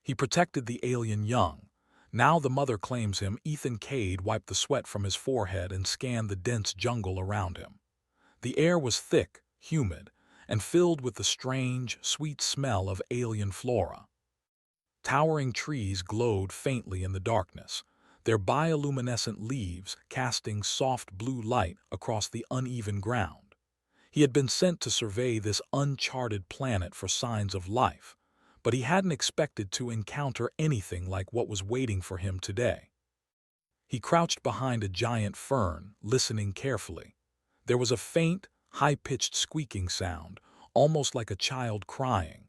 He protected the alien young. Now the mother claims him. Ethan Cade wiped the sweat from his forehead and scanned the dense jungle around him. The air was thick, humid, and filled with the strange, sweet smell of alien flora. Towering trees glowed faintly in the darkness, their bioluminescent leaves casting soft blue light across the uneven ground. He had been sent to survey this uncharted planet for signs of life, but he hadn't expected to encounter anything like what was waiting for him today. He crouched behind a giant fern, listening carefully. There was a faint, high-pitched squeaking sound, almost like a child crying.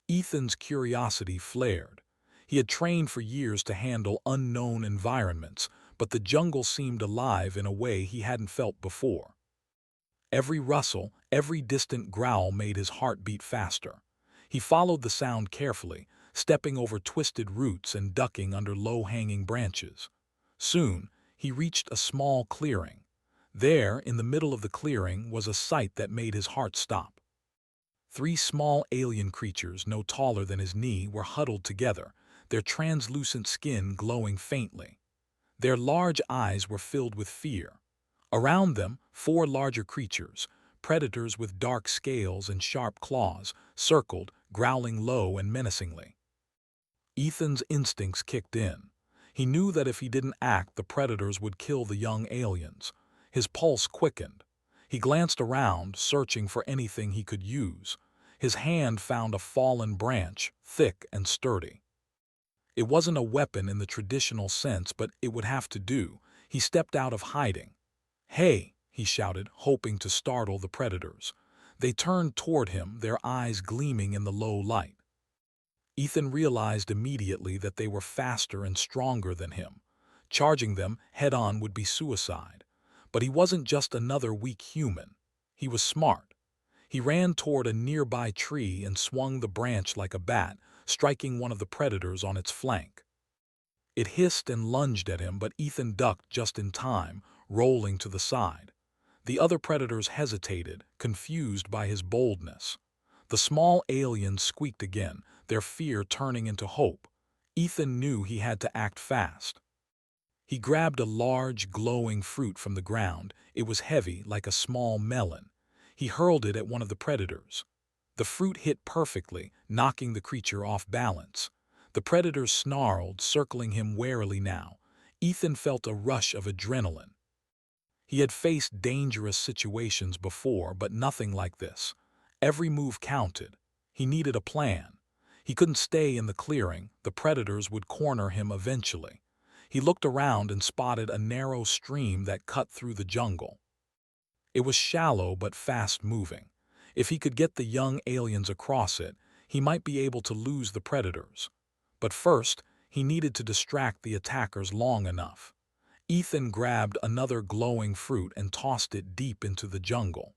Ethan's curiosity flared. He had trained for years to handle unknown environments, but the jungle seemed alive in a way he hadn't felt before. Every rustle, every distant growl made his heart beat faster. He followed the sound carefully, stepping over twisted roots and ducking under low-hanging branches. Soon, he reached a small clearing. There, in the middle of the clearing, was a sight that made his heart stop. Three small alien creatures, no taller than his knee, were huddled together, their translucent skin glowing faintly. Their large eyes were filled with fear. Around them, four larger creatures, predators with dark scales and sharp claws, circled, growling low and menacingly. Ethan's instincts kicked in. He knew that if he didn't act, the predators would kill the young aliens. His pulse quickened. He glanced around, searching for anything he could use. His hand found a fallen branch, thick and sturdy. It wasn't a weapon in the traditional sense, but it would have to do. He stepped out of hiding. "Hey!" he shouted, hoping to startle the predators. They turned toward him, their eyes gleaming in the low light. Ethan realized immediately that they were faster and stronger than him. Charging them head-on would be suicide. But he wasn't just another weak human. He was smart. He ran toward a nearby tree and swung the branch like a bat, striking one of the predators on its flank. It hissed and lunged at him, but Ethan ducked just in time, rolling to the side. The other predators hesitated, confused by his boldness. The small aliens squeaked again, their fear turning into hope. Ethan knew he had to act fast. He grabbed a large, glowing fruit from the ground. It was heavy, like a small melon. He hurled it at one of the predators. The fruit hit perfectly, knocking the creature off balance. The predators snarled, circling him warily now. Ethan felt a rush of adrenaline. He had faced dangerous situations before, but nothing like this. Every move counted. He needed a plan. He couldn't stay in the clearing. The predators would corner him eventually. He looked around and spotted a narrow stream that cut through the jungle. It was shallow but fast-moving. If he could get the young aliens across it, he might be able to lose the predators. But first, he needed to distract the attackers long enough. Ethan grabbed another glowing fruit and tossed it deep into the jungle.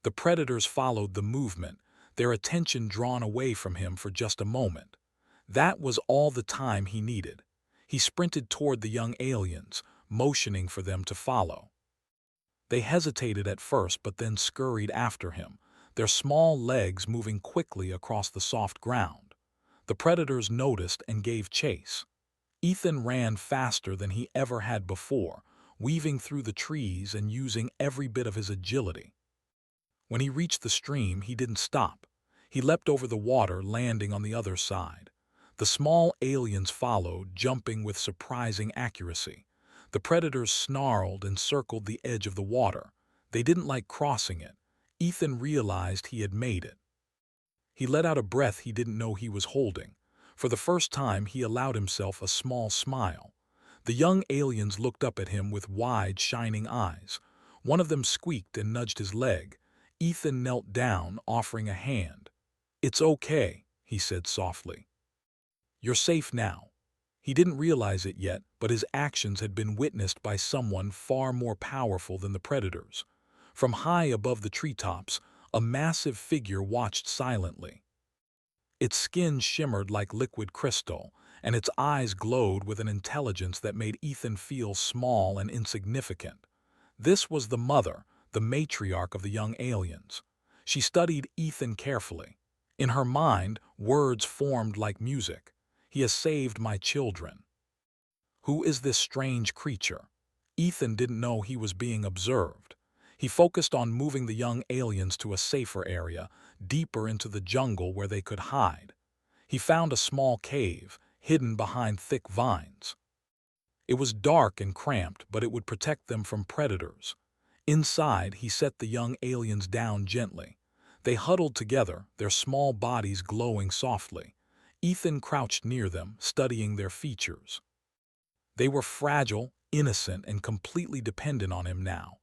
The predators followed the movement, their attention drawn away from him for just a moment. That was all the time he needed. He sprinted toward the young aliens, motioning for them to follow. They hesitated at first but then scurried after him, their small legs moving quickly across the soft ground. The predators noticed and gave chase. Ethan ran faster than he ever had before, weaving through the trees and using every bit of his agility. When he reached the stream, he didn't stop. He leapt over the water, landing on the other side. The small aliens followed, jumping with surprising accuracy. The predators snarled and circled the edge of the water. They didn't like crossing it. Ethan realized he had made it. He let out a breath he didn't know he was holding. For the first time, he allowed himself a small smile. The young aliens looked up at him with wide, shining eyes. One of them squeaked and nudged his leg. Ethan knelt down, offering a hand. "It's okay," he said softly. "You're safe now." He didn't realize it yet, but his actions had been witnessed by someone far more powerful than the predators. From high above the treetops, a massive figure watched silently. Its skin shimmered like liquid crystal, and its eyes glowed with an intelligence that made Ethan feel small and insignificant. This was the mother, the matriarch of the young aliens. She studied Ethan carefully. In her mind, words formed like music. He has saved my children. Who is this strange creature? Ethan didn't know he was being observed. He focused on moving the young aliens to a safer area, deeper into the jungle where they could hide. He found a small cave, hidden behind thick vines. It was dark and cramped, but it would protect them from predators. Inside, he set the young aliens down gently. They huddled together, their small bodies glowing softly. Ethan crouched near them, studying their features. They were fragile, innocent, and completely dependent on him now.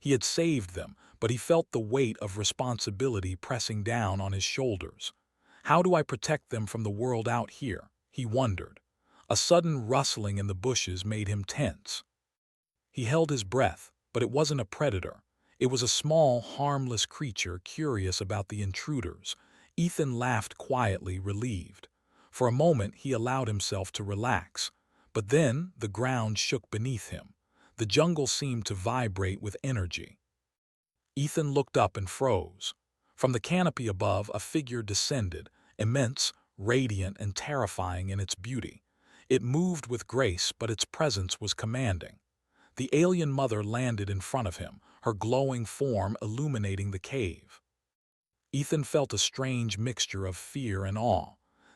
He had saved them, but he felt the weight of responsibility pressing down on his shoulders. How do I protect them from the world out here? He wondered. A sudden rustling in the bushes made him tense. He held his breath, but it wasn't a predator. It was a small, harmless creature curious about the intruders. Ethan laughed quietly, relieved. For a moment, he allowed himself to relax. But then, the ground shook beneath him. The jungle seemed to vibrate with energy. Ethan looked up and froze. From the canopy above, a figure descended, immense, radiant, and terrifying in its beauty. It moved with grace, but its presence was commanding. The alien mother landed in front of him, her glowing form illuminating the cave. Ethan felt a strange mixture of fear and awe.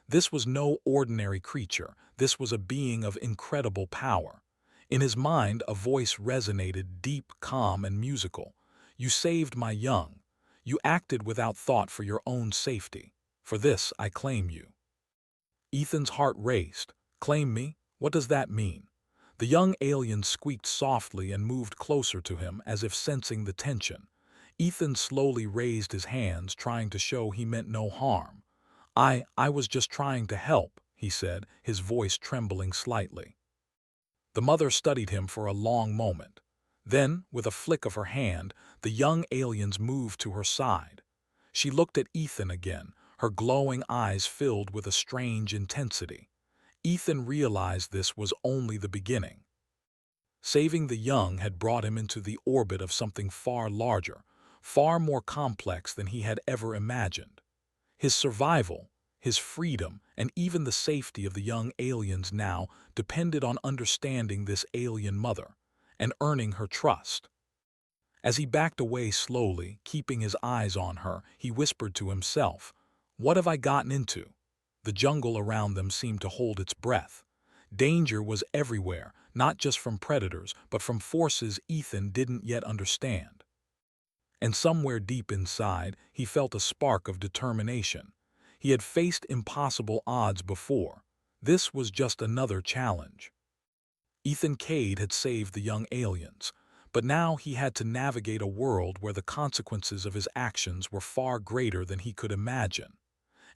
This was no ordinary creature. This was a being of incredible power. In his mind, a voice resonated, deep, calm, and musical. You saved my young. You acted without thought for your own safety. For this, I claim you. Ethan's heart raced. Claim me? What does that mean? The young alien squeaked softly and moved closer to him as if sensing the tension. Ethan slowly raised his hands, trying to show he meant no harm. I was just trying to help, he said, his voice trembling slightly. The mother studied him for a long moment. Then, with a flick of her hand, the young aliens moved to her side. She looked at Ethan again, her glowing eyes filled with a strange intensity. Ethan realized this was only the beginning. Saving the young had brought him into the orbit of something far larger, far more complex than he had ever imagined. His survival, his freedom, and even the safety of the young aliens now depended on understanding this alien mother and earning her trust. As he backed away slowly, keeping his eyes on her, he whispered to himself, "What have I gotten into?" The jungle around them seemed to hold its breath. Danger was everywhere, not just from predators, but from forces Ethan didn't yet understand. And somewhere deep inside, he felt a spark of determination. He had faced impossible odds before. This was just another challenge. Ethan Cade had saved the young aliens, but now he had to navigate a world where the consequences of his actions were far greater than he could imagine.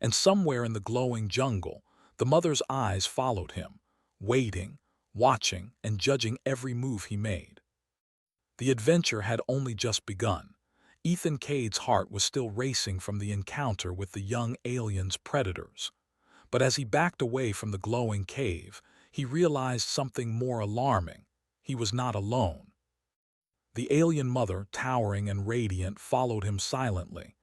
And somewhere in the glowing jungle, the mother's eyes followed him, waiting, watching, and judging every move he made. The adventure had only just begun. Ethan Cade's heart was still racing from the encounter with the young aliens' predators. But as he backed away from the glowing cave, he realized something more alarming. He was not alone. The alien mother, towering and radiant, followed him silently.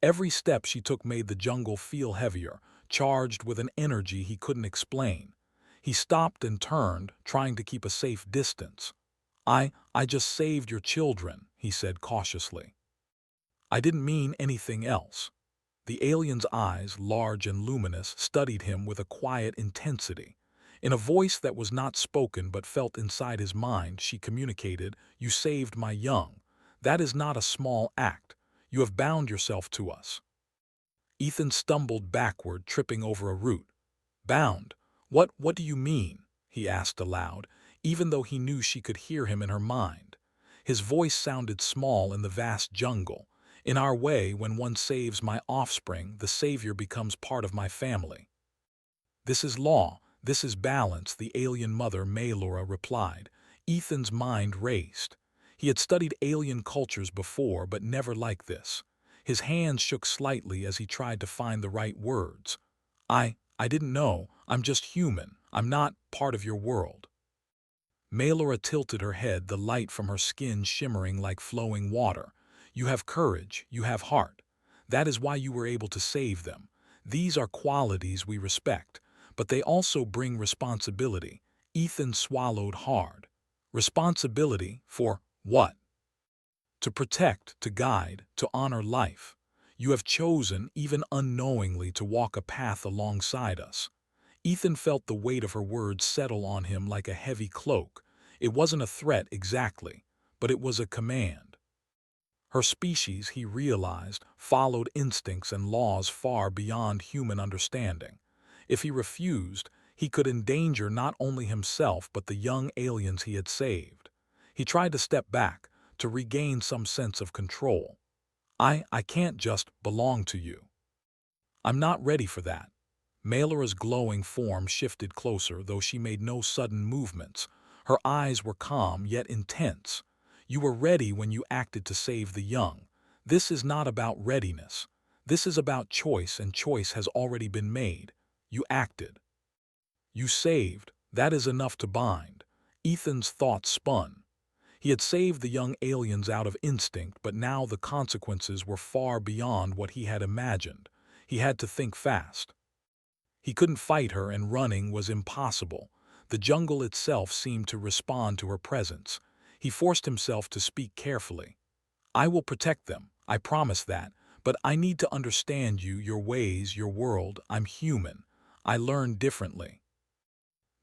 Every step she took made the jungle feel heavier, charged with an energy he couldn't explain. He stopped and turned, trying to keep a safe distance. I just saved your children," he said cautiously. "I didn't mean anything else." The alien's eyes, large and luminous, studied him with a quiet intensity. In a voice that was not spoken but felt inside his mind, she communicated, "You saved my young. That is not a small act. You have bound yourself to us." Ethan stumbled backward, tripping over a root. "Bound? What do you mean?" he asked aloud, even though he knew she could hear him in her mind. His voice sounded small in the vast jungle. "In our way, when one saves my offspring, the savior becomes part of my family." "This is law. This is balance," the alien mother Maylora replied. Ethan's mind raced. He had studied alien cultures before, but never like this. His hands shook slightly as he tried to find the right words. I didn't know. I'm just human. I'm not part of your world." Maylora tilted her head, the light from her skin shimmering like flowing water. "You have courage. You have heart. That is why you were able to save them. These are qualities we respect. but they also bring responsibility. Ethan swallowed hard. Responsibility for what? To protect, to guide, to honor life. You have chosen, even unknowingly, to walk a path alongside us. Ethan felt the weight of her words settle on him like a heavy cloak. It wasn't a threat exactly, but it was a command. Her species, he realized, followed instincts and laws far beyond human understanding. If he refused, he could endanger not only himself but the young aliens he had saved. He tried to step back, to regain some sense of control. I can't just belong to you. I'm not ready for that. Mailora's glowing form shifted closer, though she made no sudden movements. Her eyes were calm yet intense. You were ready when you acted to save the young. This is not about readiness. This is about choice, and choice has already been made. You acted. You saved. That is enough to bind. Ethan's thoughts spun. He had saved the young aliens out of instinct, but now the consequences were far beyond what he had imagined. He had to think fast. He couldn't fight her, and running was impossible. The jungle itself seemed to respond to her presence. He forced himself to speak carefully. I will protect them, I promise that, but I need to understand you, your ways, your world. I'm human. I learn differently.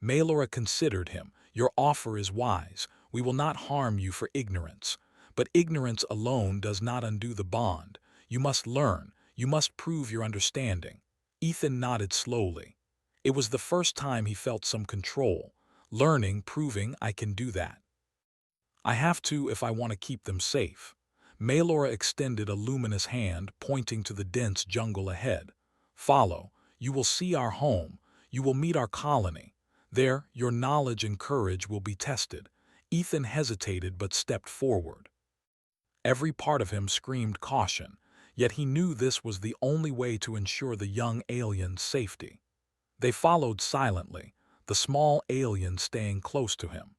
Maelora considered him. Your offer is wise. We will not harm you for ignorance. But ignorance alone does not undo the bond. You must learn. You must prove your understanding. Ethan nodded slowly. It was the first time he felt some control. Learning, proving, I can do that. I have to if I want to keep them safe. Maelora extended a luminous hand, pointing to the dense jungle ahead. Follow. You will see our home. You will meet our colony. There, your knowledge and courage will be tested. Ethan hesitated but stepped forward. Every part of him screamed caution, yet he knew this was the only way to ensure the young alien's safety. They followed silently, the small alien staying close to him.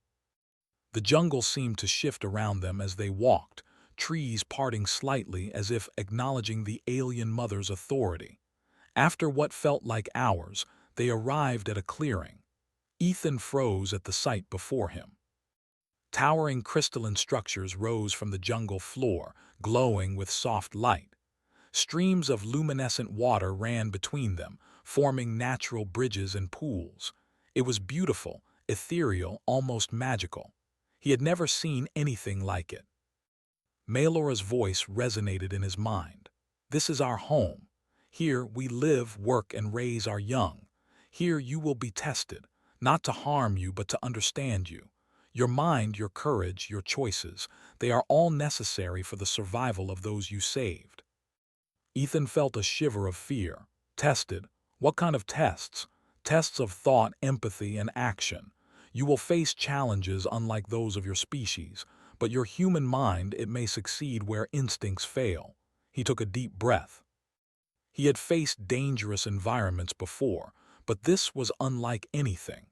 The jungle seemed to shift around them as they walked, trees parting slightly as if acknowledging the alien mother's authority. After what felt like hours, they arrived at a clearing. Ethan froze at the sight before him. Towering crystalline structures rose from the jungle floor, glowing with soft light. Streams of luminescent water ran between them, forming natural bridges and pools. It was beautiful, ethereal, almost magical. He had never seen anything like it. Maelora's voice resonated in his mind. This is our home. Here we live, work, and raise our young. Here you will be tested, not to harm you but to understand you. Your mind, your courage, your choices, they are all necessary for the survival of those you saved. Ethan felt a shiver of fear. Tested? What kind of tests? Tests of thought, empathy, and action. You will face challenges unlike those of your species, but your human mind, it may succeed where instincts fail. He took a deep breath. He had faced dangerous environments before, but this was unlike anything.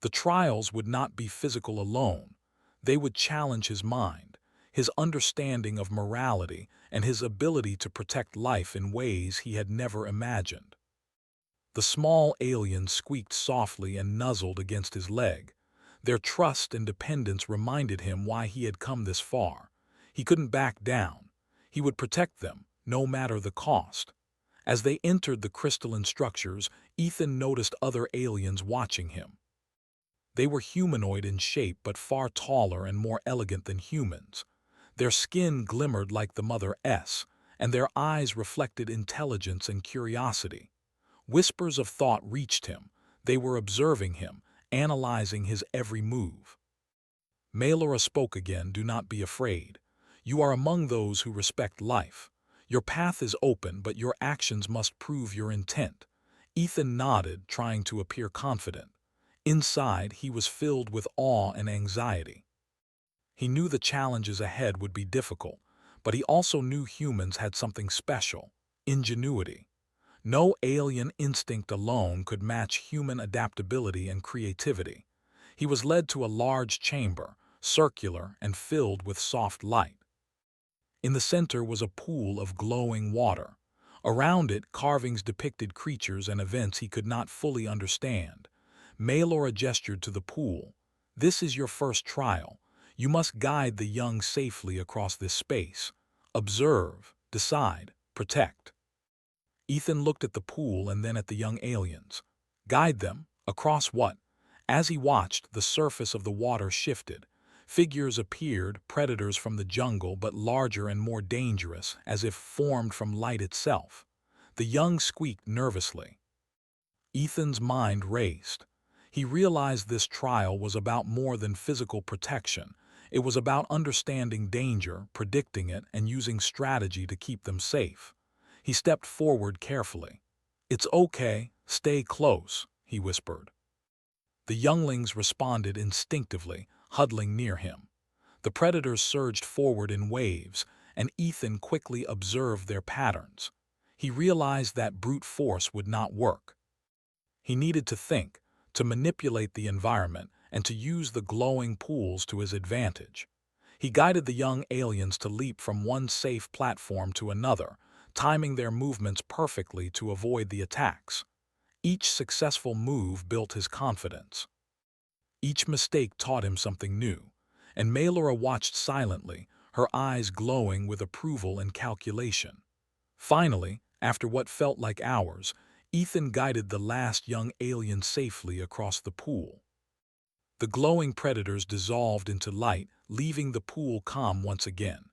The trials would not be physical alone. They would challenge his mind, his understanding of morality, and his ability to protect life in ways he had never imagined. The small alien squeaked softly and nuzzled against his leg. Their trust and dependence reminded him why he had come this far. He couldn't back down. He would protect them, no matter the cost. As they entered the crystalline structures, Ethan noticed other aliens watching him. They were humanoid in shape but far taller and more elegant than humans. Their skin glimmered like the Mother S, and their eyes reflected intelligence and curiosity. Whispers of thought reached him. They were observing him, analyzing his every move. Maelora spoke again. Do not be afraid. You are among those who respect life. Your path is open, but your actions must prove your intent. Ethan nodded, trying to appear confident. Inside, he was filled with awe and anxiety. He knew the challenges ahead would be difficult, but he also knew humans had something special: ingenuity. No alien instinct alone could match human adaptability and creativity. He was led to a large chamber, circular and filled with soft light. In the center was a pool of glowing water. Around it, carvings depicted creatures and events he could not fully understand. Maelora gestured to the pool. "This is your first trial. You must guide the young safely across this space. Observe, decide, protect." Ethan looked at the pool and then at the young aliens. Guide them? Across what? As he watched, the surface of the water shifted. Figures appeared, predators from the jungle, but larger and more dangerous, as if formed from light itself. The young squeaked nervously. Ethan's mind raced. He realized this trial was about more than physical protection. It was about understanding danger, predicting it, and using strategy to keep them safe. He stepped forward carefully. "It's okay, stay close," he whispered. The younglings responded instinctively, huddling near him. The predators surged forward in waves, and Ethan quickly observed their patterns. He realized that brute force would not work. He needed to think, to manipulate the environment, and to use the glowing pools to his advantage. He guided the young aliens to leap from one safe platform to another, timing their movements perfectly to avoid the attacks. Each successful move built his confidence. Each mistake taught him something new, and Maelora watched silently, her eyes glowing with approval and calculation. Finally, after what felt like hours, Ethan guided the last young alien safely across the pool. The glowing predators dissolved into light, leaving the pool calm once again.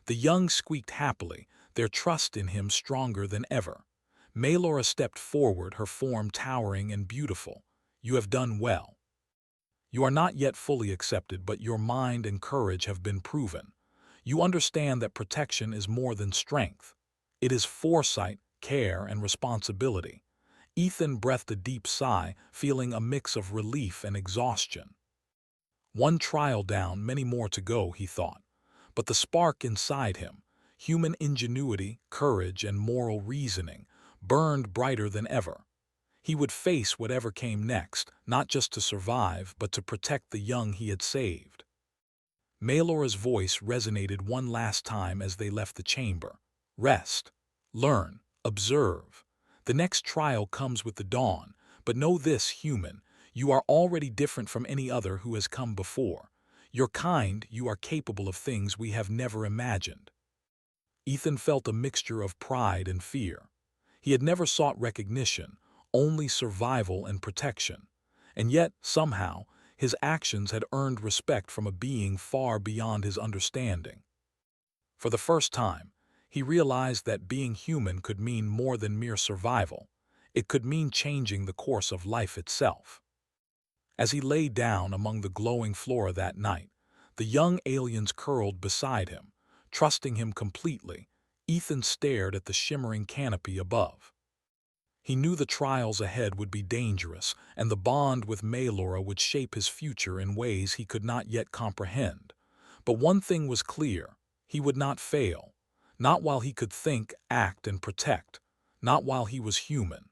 The young squeaked happily, their trust in him stronger than ever. Maelora stepped forward, her form towering and beautiful. "You have done well. You are not yet fully accepted, but your mind and courage have been proven. You understand that protection is more than strength. It is foresight, care, and responsibility." Ethan breathed a deep sigh, feeling a mix of relief and exhaustion. One trial down, many more to go, he thought. But the spark inside him, human ingenuity, courage, and moral reasoning, burned brighter than ever. He would face whatever came next, not just to survive, but to protect the young he had saved. Maelora's voice resonated one last time as they left the chamber. "Rest. Learn. Observe. The next trial comes with the dawn, but know this, human, you are already different from any other who has come before. Your kind, you are capable of things we have never imagined." Ethan felt a mixture of pride and fear. He had never sought recognition, only survival and protection. And yet, somehow, his actions had earned respect from a being far beyond his understanding. For the first time, he realized that being human could mean more than mere survival. It could mean changing the course of life itself. As he lay down among the glowing flora that night, the young aliens curled beside him. Trusting him completely, Ethan stared at the shimmering canopy above. He knew the trials ahead would be dangerous, and the bond with Maelora would shape his future in ways he could not yet comprehend. But one thing was clear: he would not fail. Not while he could think, act, and protect. Not while he was human.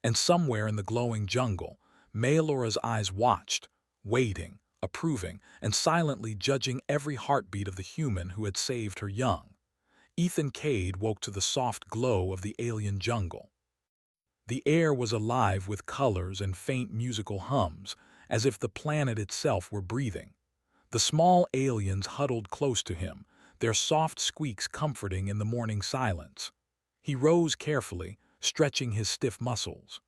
And somewhere in the glowing jungle, Maelora's eyes watched, waiting, approving, and silently judging every heartbeat of the human who had saved her young. Ethan Cade woke to the soft glow of the alien jungle. The air was alive with colors and faint musical hums, as if the planet itself were breathing. The small aliens huddled close to him, their soft squeaks comforting in the morning silence. He rose carefully, stretching his stiff muscles.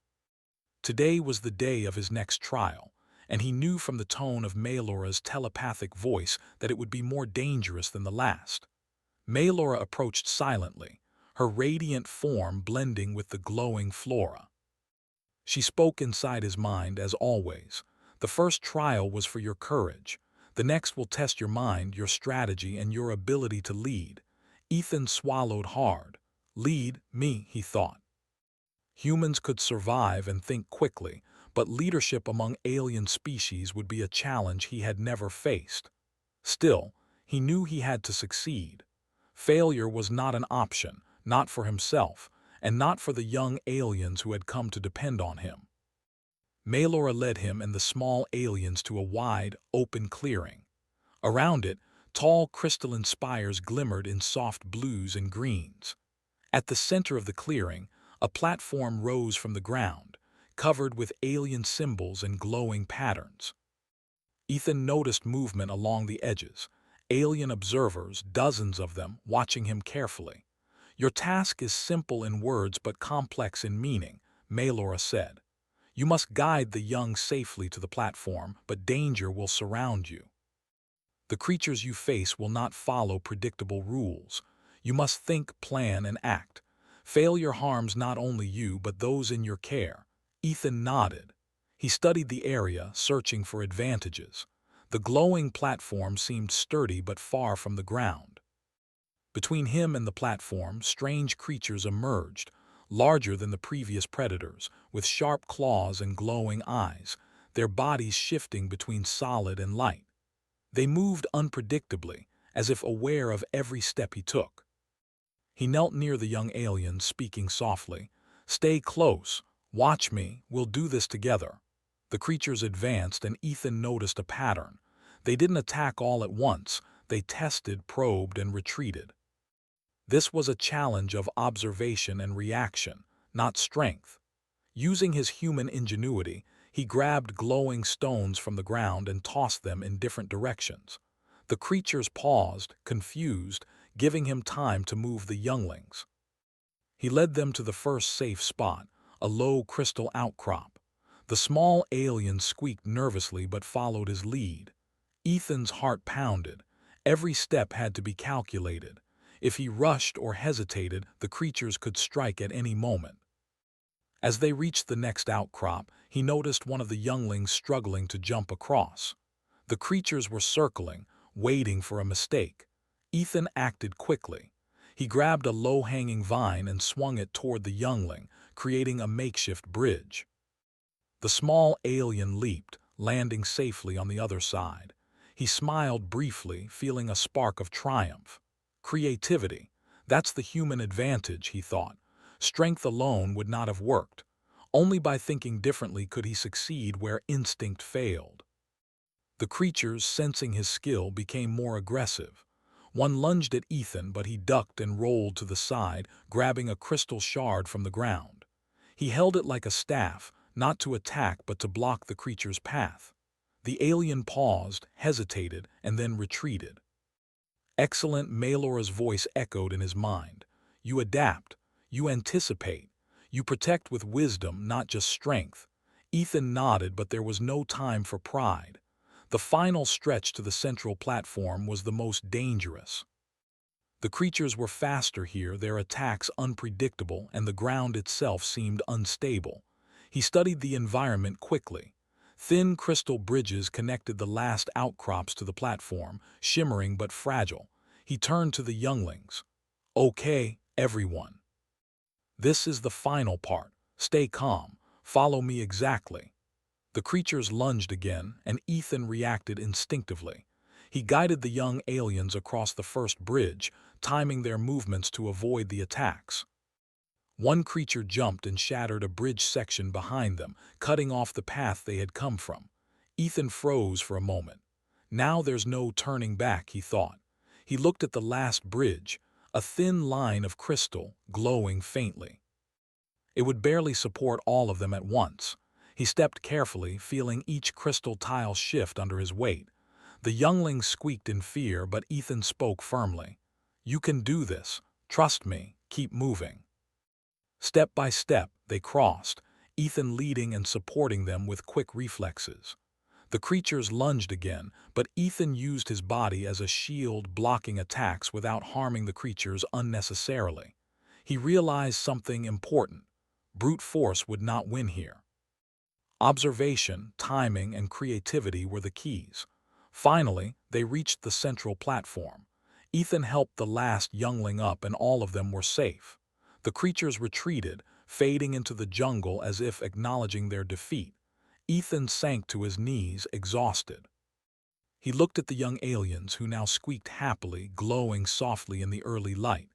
Today was the day of his next trial, and he knew from the tone of Maelora's telepathic voice that it would be more dangerous than the last. Maelora approached silently, her radiant form blending with the glowing flora. She spoke inside his mind as always. "The first trial was for your courage. The next will test your mind, your strategy, and your ability to lead." Ethan swallowed hard. Lead me, he thought. Humans could survive and think quickly, but leadership among alien species would be a challenge he had never faced. Still, he knew he had to succeed. Failure was not an option, not for himself, and not for the young aliens who had come to depend on him. Maelora led him and the small aliens to a wide, open clearing. Around it, tall crystalline spires glimmered in soft blues and greens. At the center of the clearing, a platform rose from the ground, covered with alien symbols and glowing patterns. Ethan noticed movement along the edges, alien observers, dozens of them, watching him carefully. "Your task is simple in words but complex in meaning," Maelora said. "You must guide the young safely to the platform, but danger will surround you. The creatures you face will not follow predictable rules. You must think, plan, and act. Failure harms not only you but those in your care." Ethan nodded. He studied the area, searching for advantages. The glowing platform seemed sturdy but far from the ground. Between him and the platform, strange creatures emerged, larger than the previous predators, with sharp claws and glowing eyes, their bodies shifting between solid and light. They moved unpredictably, as if aware of every step he took. He knelt near the young alien, speaking softly. "Stay close. Watch me. We'll do this together." The creatures advanced, and Ethan noticed a pattern. They didn't attack all at once. They tested, probed, and retreated. This was a challenge of observation and reaction, not strength. Using his human ingenuity, he grabbed glowing stones from the ground and tossed them in different directions. The creatures paused, confused, giving him time to move the younglings. He led them to the first safe spot, a low crystal outcrop. The small alien squeaked nervously but followed his lead. Ethan's heart pounded. Every step had to be calculated. If he rushed or hesitated, the creatures could strike at any moment. As they reached the next outcrop, he noticed one of the younglings struggling to jump across. The creatures were circling, waiting for a mistake. Ethan acted quickly. He grabbed a low-hanging vine and swung it toward the youngling, creating a makeshift bridge. The small alien leaped, landing safely on the other side. He smiled briefly, feeling a spark of triumph. Creativity. That's the human advantage, he thought. Strength alone would not have worked. Only by thinking differently could he succeed where instinct failed. The creatures, sensing his skill, became more aggressive. One lunged at Ethan, but he ducked and rolled to the side, grabbing a crystal shard from the ground. He held it like a staff, not to attack but to block the creature's path. The alien paused, hesitated, and then retreated. "Excellent," Maelora's voice echoed in his mind. "You adapt. You anticipate. You protect with wisdom, not just strength." Ethan nodded, but there was no time for pride. The final stretch to the central platform was the most dangerous. The creatures were faster here, their attacks unpredictable, and the ground itself seemed unstable. He studied the environment quickly. Thin crystal bridges connected the last outcrops to the platform, shimmering but fragile. He turned to the younglings. "Okay, everyone. This is the final part. Stay calm. Follow me exactly." The creatures lunged again, and Ethan reacted instinctively. He guided the young aliens across the first bridge, timing their movements to avoid the attacks. One creature jumped and shattered a bridge section behind them, cutting off the path they had come from. Ethan froze for a moment. Now there's no turning back, he thought. He looked at the last bridge, a thin line of crystal, glowing faintly. It would barely support all of them at once. He stepped carefully, feeling each crystal tile shift under his weight. The younglings squeaked in fear, but Ethan spoke firmly. "You can do this. Trust me. Keep moving." Step by step, they crossed, Ethan leading and supporting them with quick reflexes. The creatures lunged again, but Ethan used his body as a shield, blocking attacks without harming the creatures unnecessarily. He realized something important. Brute force would not win here. Observation, timing, and creativity were the keys. Finally, they reached the central platform. Ethan helped the last youngling up, and all of them were safe. The creatures retreated, fading into the jungle as if acknowledging their defeat. Ethan sank to his knees, exhausted. He looked at the young aliens, who now squeaked happily, glowing softly in the early light.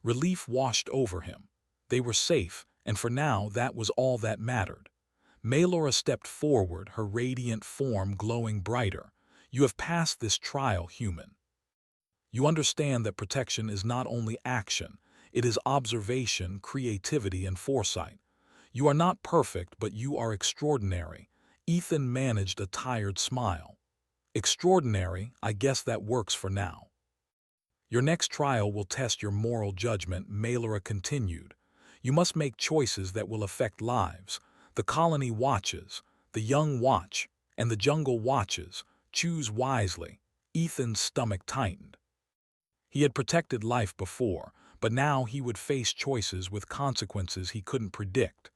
Relief washed over him. They were safe, and for now that was all that mattered. Maelora stepped forward, her radiant form glowing brighter. "You have passed this trial, human. You understand that protection is not only action, It is observation, creativity, and foresight. You are not perfect, but you are extraordinary. Ethan managed a tired smile. Extraordinary, I guess that works for now. Your next trial will test your moral judgment, Malora continued. You must make choices that will affect lives. The colony watches, the young watch, and the jungle watches. Choose wisely. Ethan's stomach tightened. He had protected life before, but now he would face choices with consequences he couldn't predict.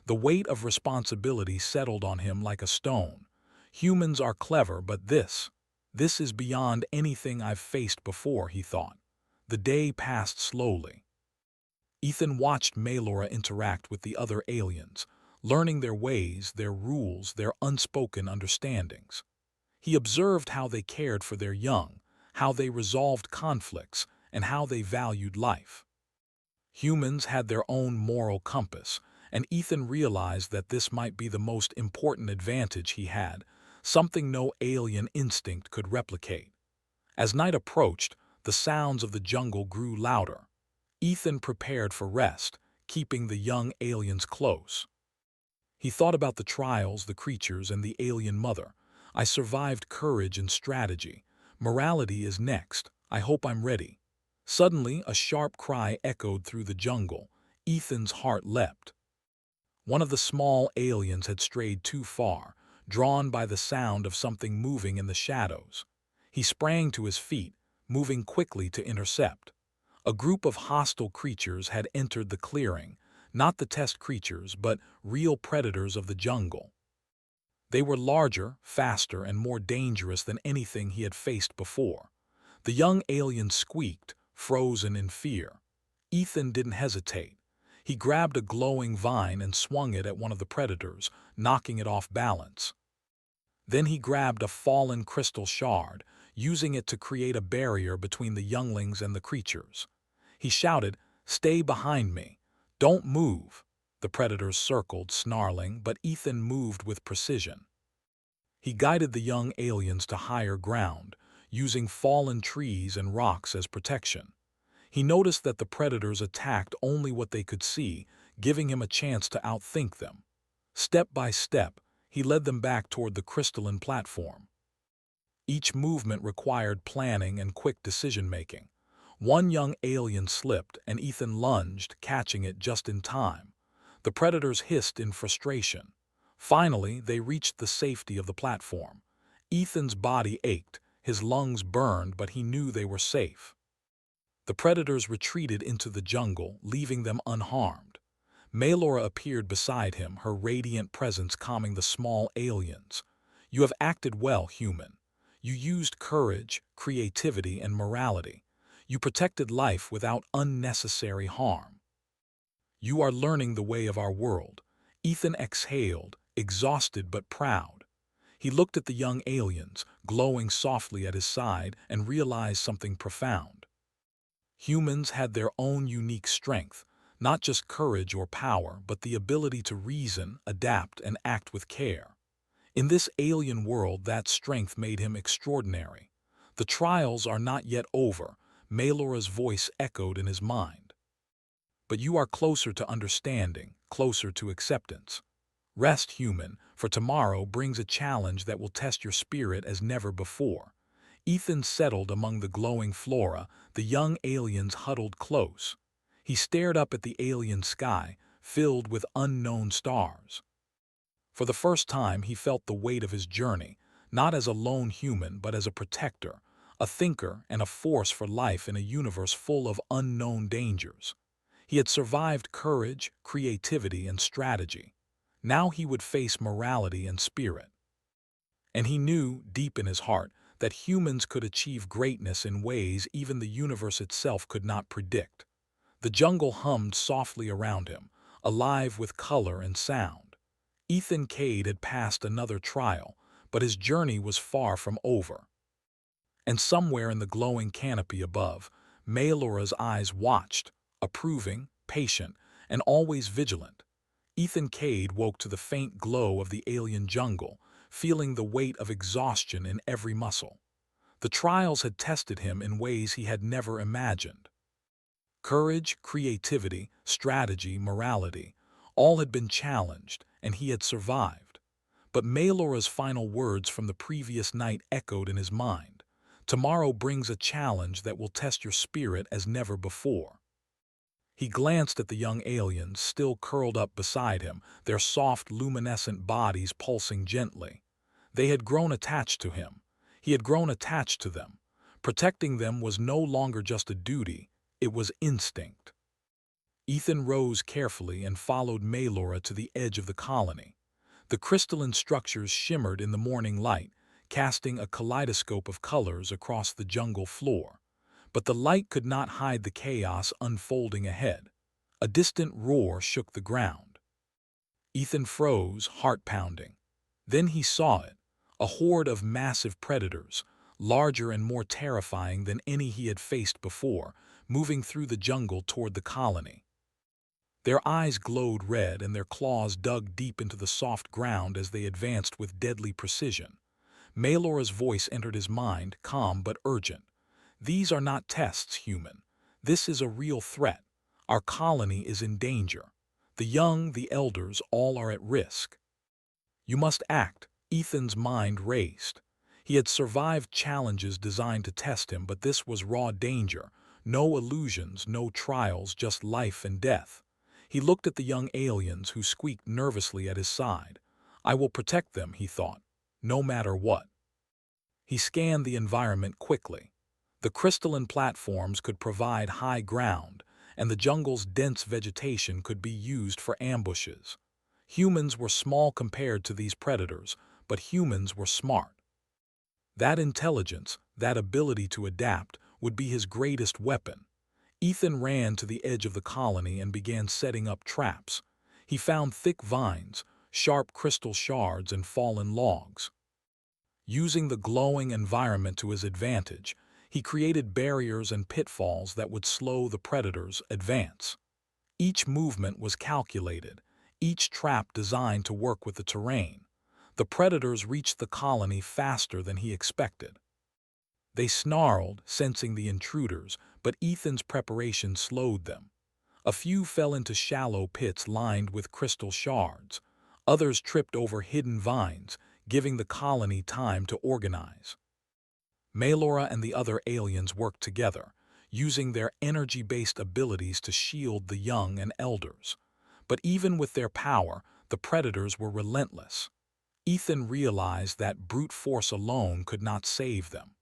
The weight of responsibility settled on him like a stone. Humans are clever, but this is beyond anything I've faced before, he thought. The day passed slowly. Ethan watched Malora interact with the other aliens, learning their ways, their rules, their unspoken understandings. He observed how they cared for their young, how they resolved conflicts, and how they valued life. Humans had their own moral compass, and Ethan realized that this might be the most important advantage he had, something no alien instinct could replicate. As night approached, the sounds of the jungle grew louder. Ethan prepared for rest, keeping the young aliens close. He thought about the trials, the creatures, and the alien mother. I survived courage and strategy. Morality is next. I hope I'm ready. Suddenly, a sharp cry echoed through the jungle. Ethan's heart leapt. One of the small aliens had strayed too far, drawn by the sound of something moving in the shadows. He sprang to his feet, moving quickly to intercept. A group of hostile creatures had entered the clearing, not the test creatures, but real predators of the jungle. They were larger, faster, and more dangerous than anything he had faced before. The young alien squeaked, frozen in fear. Ethan didn't hesitate. He grabbed a glowing vine and swung it at one of the predators, knocking it off balance. Then he grabbed a fallen crystal shard, using it to create a barrier between the younglings and the creatures. He shouted, "Stay behind me. Don't move." The predators circled, snarling, but Ethan moved with precision. He guided the young aliens to higher ground, using fallen trees and rocks as protection. He noticed that the predators attacked only what they could see, giving him a chance to outthink them. Step by step, he led them back toward the crystalline platform. Each movement required planning and quick decision-making. One young alien slipped, and Ethan lunged, catching it just in time. The predators hissed in frustration. Finally, they reached the safety of the platform. Ethan's body ached, his lungs burned, but he knew they were safe. The predators retreated into the jungle, leaving them unharmed. Malora appeared beside him, her radiant presence calming the small aliens. "You have acted well, human. You used courage, creativity, and morality. You protected life without unnecessary harm. You are learning the way of our world." Ethan exhaled, exhausted but proud. He looked at the young aliens, glowing softly at his side, and realized something profound. Humans had their own unique strength, not just courage or power, but the ability to reason, adapt, and act with care. In this alien world, that strength made him extraordinary. "The trials are not yet over," Malora's voice echoed in his mind. "But you are closer to understanding, closer to acceptance. Rest, human, for tomorrow brings a challenge that will test your spirit as never before." Ethan settled among the glowing flora, the young aliens huddled close. He stared up at the alien sky, filled with unknown stars. For the first time, he felt the weight of his journey, not as a lone human, but as a protector, a thinker, and a force for life in a universe full of unknown dangers. He had survived courage, creativity, and strategy. Now he would face morality and spirit. And he knew, deep in his heart, that humans could achieve greatness in ways even the universe itself could not predict. The jungle hummed softly around him, alive with color and sound. Ethan Cade had passed another trial, but his journey was far from over. And somewhere in the glowing canopy above, Malora's eyes watched, approving, patient, and always vigilant. Ethan Cade woke to the faint glow of the alien jungle, feeling the weight of exhaustion in every muscle. The trials had tested him in ways he had never imagined. Courage, creativity, strategy, morality, all had been challenged, and he had survived. But Maylora's final words from the previous night echoed in his mind. Tomorrow brings a challenge that will test your spirit as never before. He glanced at the young aliens still curled up beside him, their soft, luminescent bodies pulsing gently. They had grown attached to him. He had grown attached to them. Protecting them was no longer just a duty, it was instinct. Ethan rose carefully and followed Maylora to the edge of the colony. The crystalline structures shimmered in the morning light, casting a kaleidoscope of colors across the jungle floor. But the light could not hide the chaos unfolding ahead. A distant roar shook the ground. Ethan froze, heart pounding. Then he saw it, a horde of massive predators, larger and more terrifying than any he had faced before, moving through the jungle toward the colony. Their eyes glowed red and their claws dug deep into the soft ground as they advanced with deadly precision. Maylora's voice entered his mind, calm but urgent. "These are not tests, human. This is a real threat. Our colony is in danger. The young, the elders, all are at risk. You must act." Ethan's mind raced. He had survived challenges designed to test him, but this was raw danger. No illusions, no trials, just life and death. He looked at the young aliens who squeaked nervously at his side. "I will protect them," he thought, "no matter what." He scanned the environment quickly. The crystalline platforms could provide high ground, and the jungle's dense vegetation could be used for ambushes. Humans were small compared to these predators, but humans were smart. That intelligence, that ability to adapt, would be his greatest weapon. Ethan ran to the edge of the colony and began setting up traps. He found thick vines, sharp crystal shards, and fallen logs. Using the glowing environment to his advantage, he created barriers and pitfalls that would slow the predators' advance. Each movement was calculated, each trap designed to work with the terrain. The predators reached the colony faster than he expected. They snarled, sensing the intruders, but Ethan's preparation slowed them. A few fell into shallow pits lined with crystal shards. Others tripped over hidden vines, giving the colony time to organize. Maylora and the other aliens worked together, using their energy-based abilities to shield the young and elders. But even with their power, the predators were relentless. Ethan realized that brute force alone could not save them.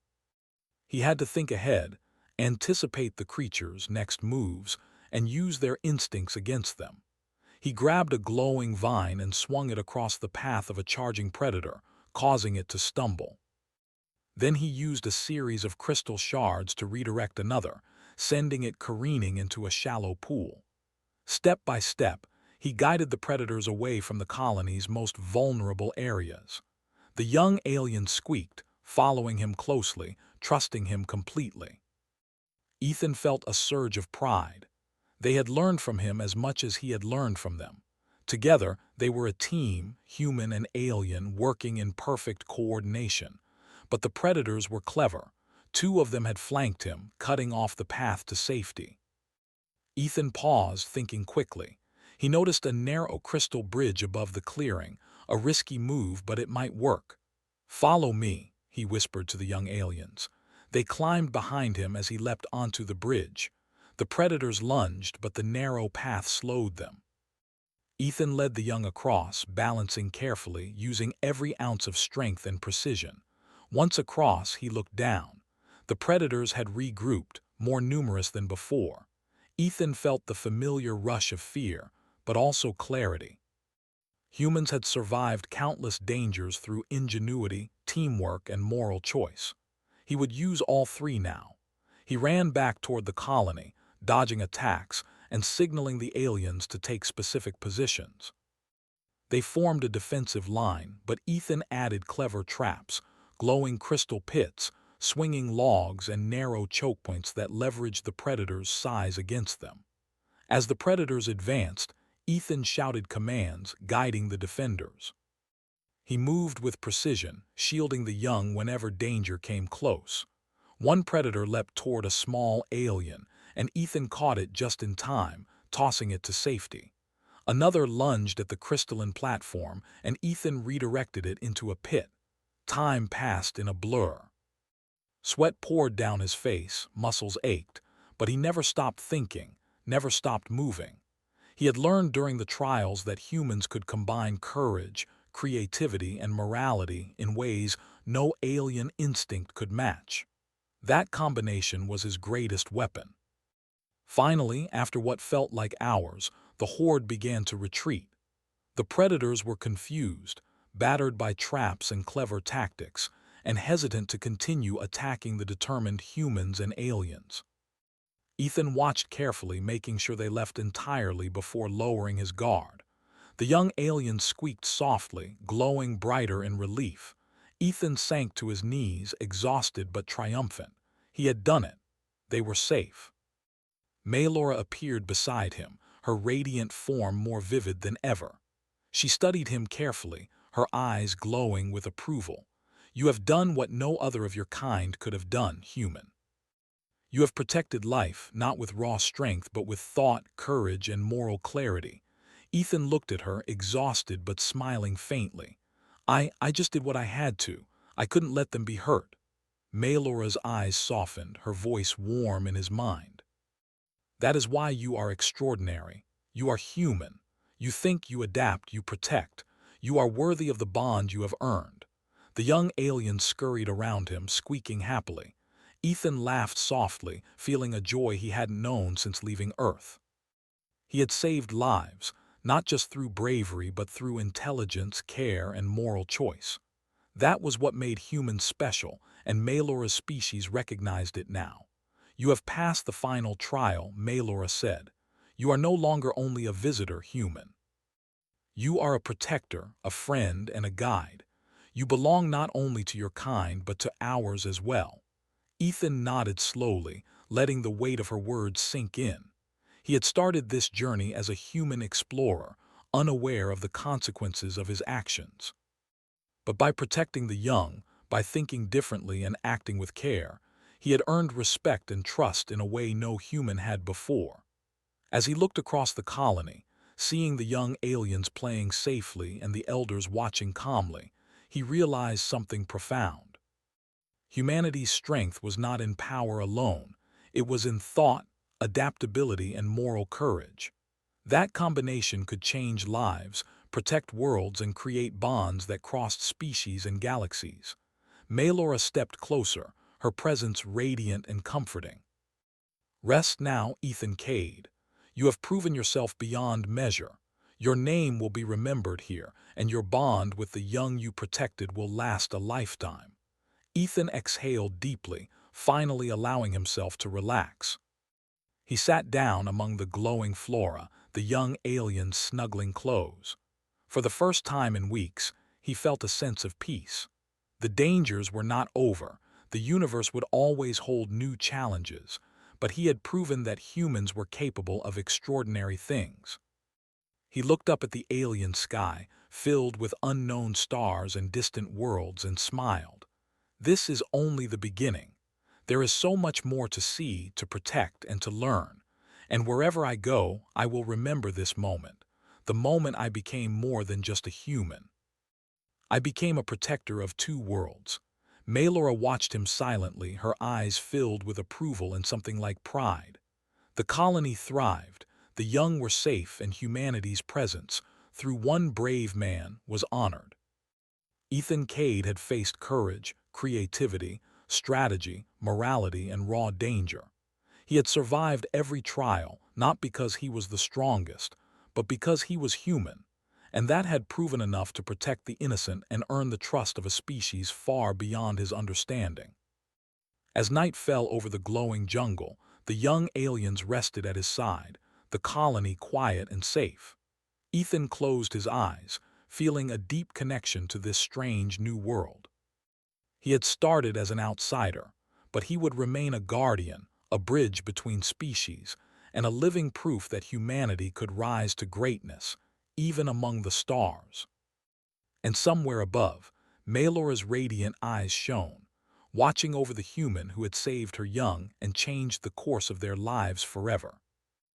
He had to think ahead, anticipate the creatures' next moves, and use their instincts against them. He grabbed a glowing vine and swung it across the path of a charging predator, causing it to stumble. Then he used a series of crystal shards to redirect another, sending it careening into a shallow pool. Step by step, he guided the predators away from the colony's most vulnerable areas. The young alien squeaked, following him closely, trusting him completely. Ethan felt a surge of pride. They had learned from him as much as he had learned from them. Together, they were a team, human and alien, working in perfect coordination. But the predators were clever. Two of them had flanked him, cutting off the path to safety. Ethan paused, thinking quickly. He noticed a narrow crystal bridge above the clearing, a risky move, but it might work. "Follow me," he whispered to the young aliens. They climbed behind him as he leapt onto the bridge. The predators lunged, but the narrow path slowed them. Ethan led the young across, balancing carefully, using every ounce of strength and precision. Once across, he looked down. The predators had regrouped, more numerous than before. Ethan felt the familiar rush of fear, but also clarity. Humans had survived countless dangers through ingenuity, teamwork, and moral choice. He would use all three now. He ran back toward the colony, dodging attacks and signaling the aliens to take specific positions. They formed a defensive line, but Ethan added clever traps, glowing crystal pits, swinging logs, and narrow choke points that leveraged the predators' size against them. As the predators advanced, Ethan shouted commands, guiding the defenders. He moved with precision, shielding the young whenever danger came close. One predator leapt toward a small alien, and Ethan caught it just in time, tossing it to safety. Another lunged at the crystalline platform, and Ethan redirected it into a pit. Time passed in a blur. Sweat poured down his face, muscles ached, but he never stopped thinking, never stopped moving. He had learned during the trials that humans could combine courage, creativity, and morality in ways no alien instinct could match. That combination was his greatest weapon. Finally, after what felt like hours, the horde began to retreat. The predators were confused, battered by traps and clever tactics, and hesitant to continue attacking the determined humans and aliens. Ethan watched carefully, making sure they left entirely before lowering his guard. The young alien squeaked softly, glowing brighter in relief. Ethan sank to his knees, exhausted but triumphant. He had done it. They were safe. Maelora appeared beside him, her radiant form more vivid than ever. She studied him carefully, her eyes glowing with approval. "You have done what no other of your kind could have done, human. You have protected life, not with raw strength, but with thought, courage, and moral clarity." Ethan looked at her, exhausted but smiling faintly. I just did what I had to. I couldn't let them be hurt." Maelora's eyes softened, her voice warm in his mind. "That is why you are extraordinary. You are human. You think, you adapt, you protect. You are worthy of the bond you have earned." The young alien scurried around him, squeaking happily. Ethan laughed softly, feeling a joy he hadn't known since leaving Earth. He had saved lives, not just through bravery but through intelligence, care, and moral choice. That was what made humans special, and Maelora's species recognized it now. "You have passed the final trial," Maelora said. "You are no longer only a visitor, human. You are a protector, a friend, and a guide. You belong not only to your kind but to ours as well." Ethan nodded slowly, letting the weight of her words sink in. He had started this journey as a human explorer, unaware of the consequences of his actions. But by protecting the young, by thinking differently and acting with care, he had earned respect and trust in a way no human had before. As he looked across the colony, seeing the young aliens playing safely and the elders watching calmly, he realized something profound. Humanity's strength was not in power alone, it was in thought, adaptability, and moral courage. That combination could change lives, protect worlds, and create bonds that crossed species and galaxies. Maelora stepped closer, her presence radiant and comforting. "Rest now, Ethan Cade. You have proven yourself beyond measure. Your name will be remembered here, and your bond with the young you protected will last a lifetime." Ethan exhaled deeply, finally allowing himself to relax. He sat down among the glowing flora, the young aliens snuggling close. For the first time in weeks, he felt a sense of peace. The dangers were not over. The universe would always hold new challenges, but he had proven that humans were capable of extraordinary things. He looked up at the alien sky, filled with unknown stars and distant worlds, and smiled. "This is only the beginning. There is so much more to see, to protect, and to learn. And wherever I go, I will remember this moment, the moment I became more than just a human. I became a protector of two worlds." Maelora watched him silently, her eyes filled with approval and something like pride. The colony thrived, the young were safe, and humanity's presence, through one brave man, was honored. Ethan Cade had faced courage, creativity, strategy, morality, and raw danger. He had survived every trial, not because he was the strongest, but because he was human, and that had proven enough to protect the innocent and earn the trust of a species far beyond his understanding. As night fell over the glowing jungle, the young aliens rested at his side, the colony quiet and safe. Ethan closed his eyes, feeling a deep connection to this strange new world. He had started as an outsider, but he would remain a guardian, a bridge between species, and a living proof that humanity could rise to greatness, even among the stars. And somewhere above, Maelora's radiant eyes shone. watching over the human who had saved her young and changed the course of their lives forever.